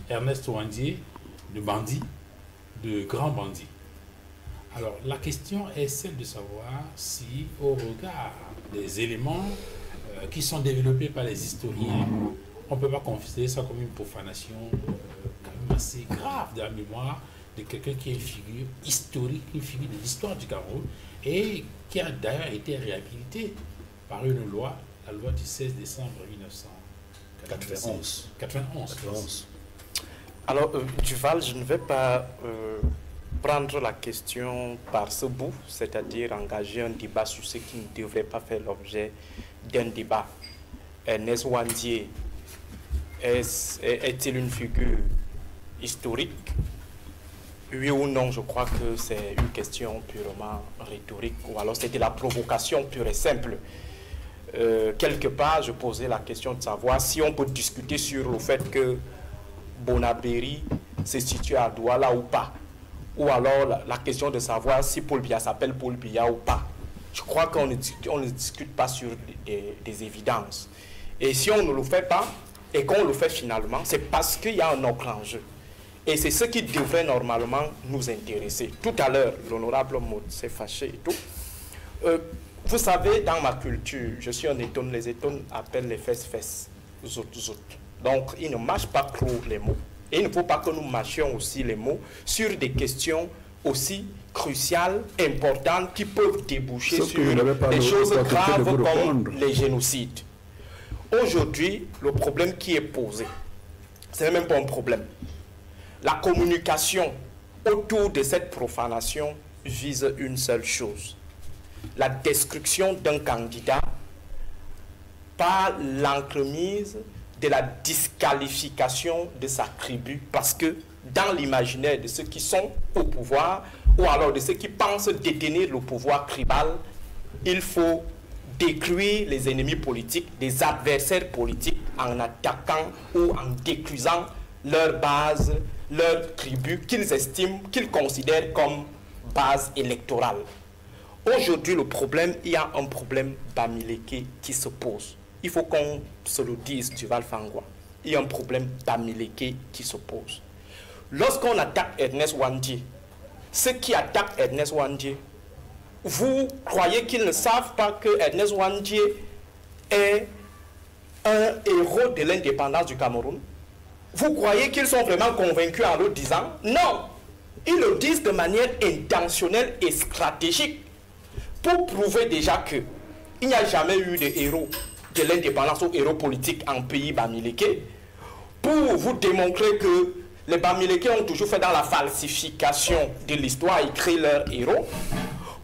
Ernest Ouandié de bandit, de grand bandit. Alors, la question est celle de savoir si, au regard des éléments qui sont développés par les historiens, on ne peut pas considérer ça comme une profanation quand même assez grave de la mémoire de quelqu'un qui est une figure historique, une figure de l'histoire du Cameroun, et qui a d'ailleurs été réhabilité par une loi, la loi du 16 décembre 1991. Alors, Duval, je ne vais pas prendre la question par ce bout, c'est-à-dire engager un débat sur ce qui ne devrait pas faire l'objet d'un débat. Ernest Ouandié est-il une figure historique? Oui ou non, je crois que c'est une question purement rhétorique, ou alors c'est de la provocation pure et simple. Quelque part, je posais la question de savoir si on peut discuter sur le fait que Bonabéry se situe à Douala ou pas. Ou alors la question de savoir si Paul Biya s'appelle Paul Biya ou pas. Je crois qu'on ne discute pas sur des évidences. Et si on ne le fait pas, et qu'on le fait finalement, c'est parce qu'il y a un autre enjeu. Et c'est ce qui devrait normalement nous intéresser. Tout à l'heure, l'honorable Maud s'est fâché et tout. Vous savez, dans ma culture, je suis un étonne, les étonnes appellent les fesses, zout. Donc, ils ne mâchent pas trop les mots. Et il ne faut pas que nous mâchions aussi les mots sur des questions aussi cruciales, importantes, qui peuvent déboucher sur des choses graves comme les génocides. Aujourd'hui, le problème qui est posé, ce n'est même pas un problème. La communication autour de cette profanation vise une seule chose: la destruction d'un candidat par l'entremise de la disqualification de sa tribu, parce que dans l'imaginaire de ceux qui sont au pouvoir, ou alors de ceux qui pensent détenir le pouvoir tribal, il faut détruire les ennemis politiques, les adversaires politiques, en attaquant ou en détruisant leur base, leur tribu qu'ils estiment, qu'ils considèrent comme base électorale. Aujourd'hui, le problème, il y a un problème bamileke qui se pose. Il faut qu'on se le dise, Duval Fangwa. Il y a un problème bamileke qui se pose. Lorsqu'on attaque Ernest Ouandié, ceux qui attaquent Ernest Ouandié, vous croyez qu'ils ne savent pas que Ernest Ouandié est un héros de l'indépendance du Cameroun? Vous croyez qu'ils sont vraiment convaincus en le disant? Non! Ils le disent de manière intentionnelle et stratégique pour prouver déjà qu'il n'y a jamais eu de héros de l'indépendance ou héros politique en pays bamileke, pour vous démontrer que les bamileke ont toujours fait dans la falsification de l'histoire et créé leurs héros,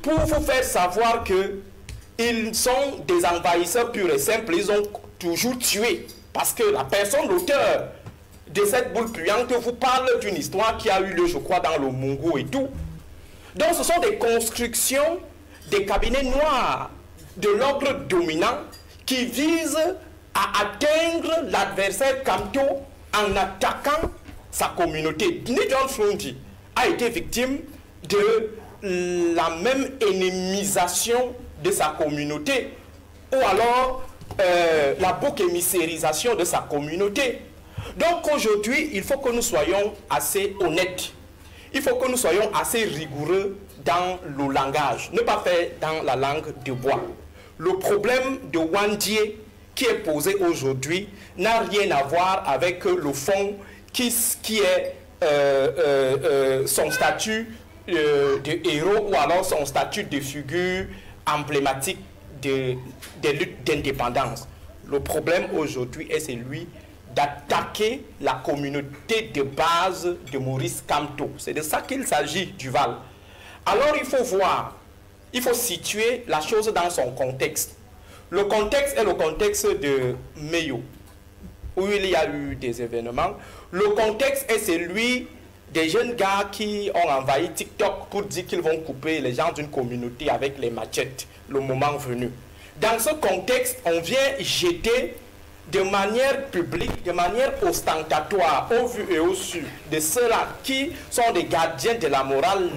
pour vous faire savoir qu'ils sont des envahisseurs purs et simples, ils ont toujours tué, parce que la personne, l'auteur de cette boule puante, vous parle d'une histoire qui a eu lieu, je crois, dans le Mungo et tout. Donc ce sont des constructions des cabinets noirs de l'ordre dominant qui visent à atteindre l'adversaire Kamto en attaquant sa communauté. John Frondi a été victime de la même ennemisation de sa communauté, ou alors la bouc émissérisation de sa communauté. Donc aujourd'hui, il faut que nous soyons assez honnêtes. Il faut que nous soyons assez rigoureux dans le langage, ne pas faire dans la langue de bois. Le problème de Ouandié qui est posé aujourd'hui n'a rien à voir avec le fond qui est son statut de héros, ou alors son statut de figure emblématique des luttes d'indépendance. Le problème aujourd'hui est celui d'attaquer la communauté de base de Maurice Kamto. C'est de ça qu'il s'agit, Duval. Alors il faut voir, il faut situer la chose dans son contexte. Le contexte est le contexte de Meyo, où il y a eu des événements. Le contexte est celui des jeunes gars qui ont envahi TikTok pour dire qu'ils vont couper les gens d'une communauté avec les machettes, le moment venu. Dans ce contexte, on vient jeter de manière publique, de manière ostentatoire, au vu et au su de ceux-là qui sont des gardiens de la morale,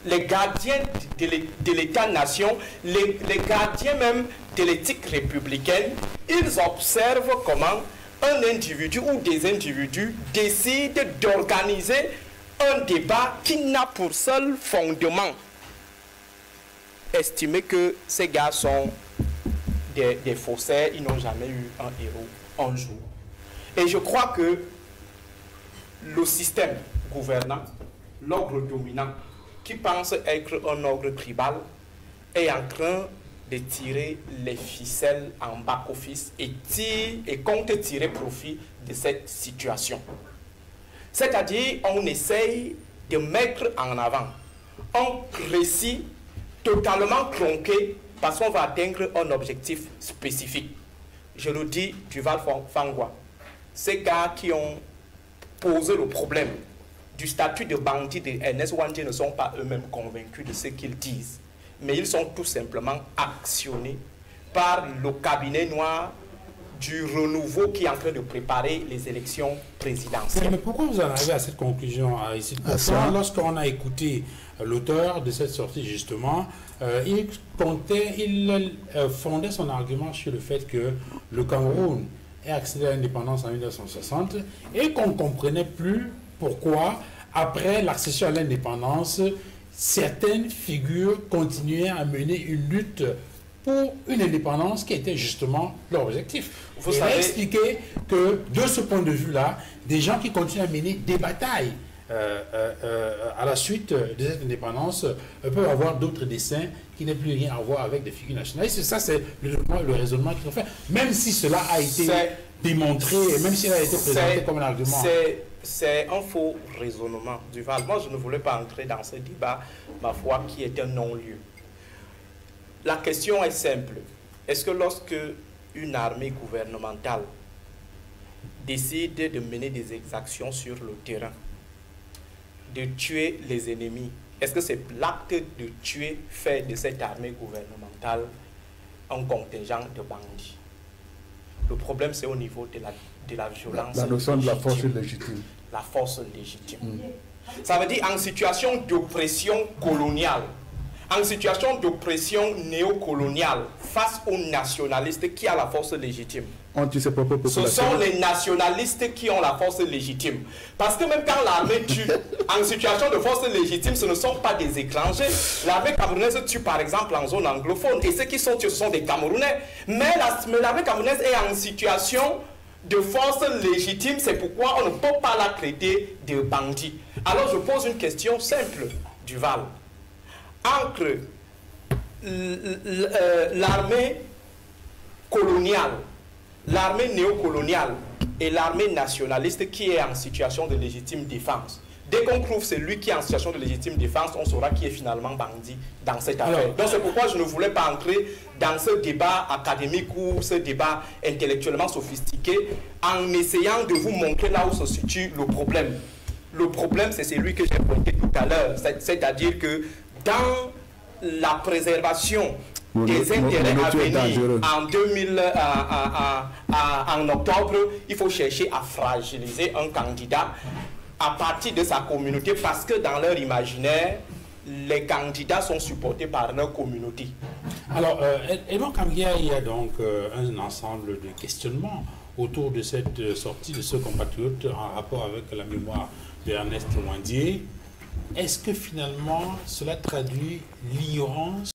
les gardiens de l'État-nation, les gardiens même de l'éthique républicaine. Ils observent comment un individu ou des individus décident d'organiser un débat qui n'a pour seul fondement estimer que ces gars sont des faussaires, ils n'ont jamais eu un héros un jour. Et je crois que le système gouvernant, l'ordre dominant, qui pense être un ordre tribal, est en train de tirer les ficelles en back-office et compte tirer profit de cette situation. C'est-à-dire, on essaye de mettre en avant un récit totalement tronqué parce qu'on va atteindre un objectif spécifique. Je le dis, Duval Fangwa, ces gars qui ont posé le problème du statut de bandit de Ernest Ouandjé ne sont pas eux-mêmes convaincus de ce qu'ils disent, mais ils sont tout simplement actionnés par le cabinet noir du renouveau qui est en train de préparer les élections présidentielles. Mais pourquoi vous en arrivez à cette conclusion ici? Lorsqu'on a écouté l'auteur de cette sortie, justement, il fondait son argument sur le fait que le Cameroun est accédé à l'indépendance en 1960 et qu'on ne comprenait plus pourquoi, après l'accession à l'indépendance, certaines figures continuaient à mener une lutte pour une indépendance qui était justement leur objectif. Vous savez expliquer que, de ce point de vue-là, des gens qui continuent à mener des batailles à la suite de cette indépendance peuvent avoir d'autres dessins qui n'ont plus rien à voir avec des figures nationalistes. Ça, c'est le raisonnement qu'ils ont fait. Même si cela a été démontré, même si cela a été présenté comme un argument. C'est un faux raisonnement, Duval. Moi, je ne voulais pas entrer dans ce débat, ma foi, qui est un non-lieu. La question est simple. Est-ce que lorsque une armée gouvernementale décide de mener des exactions sur le terrain, de tuer les ennemis, est-ce que c'est l'acte de tuer fait de cette armée gouvernementale un contingent de bandits? Le problème, c'est au niveau de la violence. La notion de la force légitime. La force légitime. Ça veut dire en situation d'oppression coloniale, en situation d'oppression néocoloniale, face aux nationalistes qui ont la force légitime. Ce sont les nationalistes qui ont la force légitime. Parce que même quand l'armée tue en situation de force légitime, ce ne sont pas des étrangers. L'armée camerounaise tue par exemple en zone anglophone. Et ceux qui sont tués, ce sont des Camerounais. Mais l'armée camerounaise est en situation de force légitime. C'est pourquoi on ne peut pas la traiter de bandit. Alors je pose une question simple, Duval. Entre l'armée coloniale, l'armée néocoloniale et l'armée nationaliste qui est en situation de légitime défense. Dès qu'on trouve celui qui est en situation de légitime défense, on saura qui est finalement bandit dans cette affaire. Donc c'est pourquoi je ne voulais pas entrer dans ce débat académique ou ce débat intellectuellement sophistiqué en essayant de vous montrer là où se situe le problème. Le problème, c'est celui que j'ai pointé tout à l'heure, c'est-à-dire que dans la préservation des intérêts à venir en octobre, il faut chercher à fragiliser un candidat à partir de sa communauté parce que dans leur imaginaire, les candidats sont supportés par leur communauté. Alors, Edmond Kamgia, il y a donc un ensemble de questionnements autour de cette sortie de ce compatriote en rapport avec la mémoire d'Ernest Ouandjé. Est-ce que finalement cela traduit l'ignorance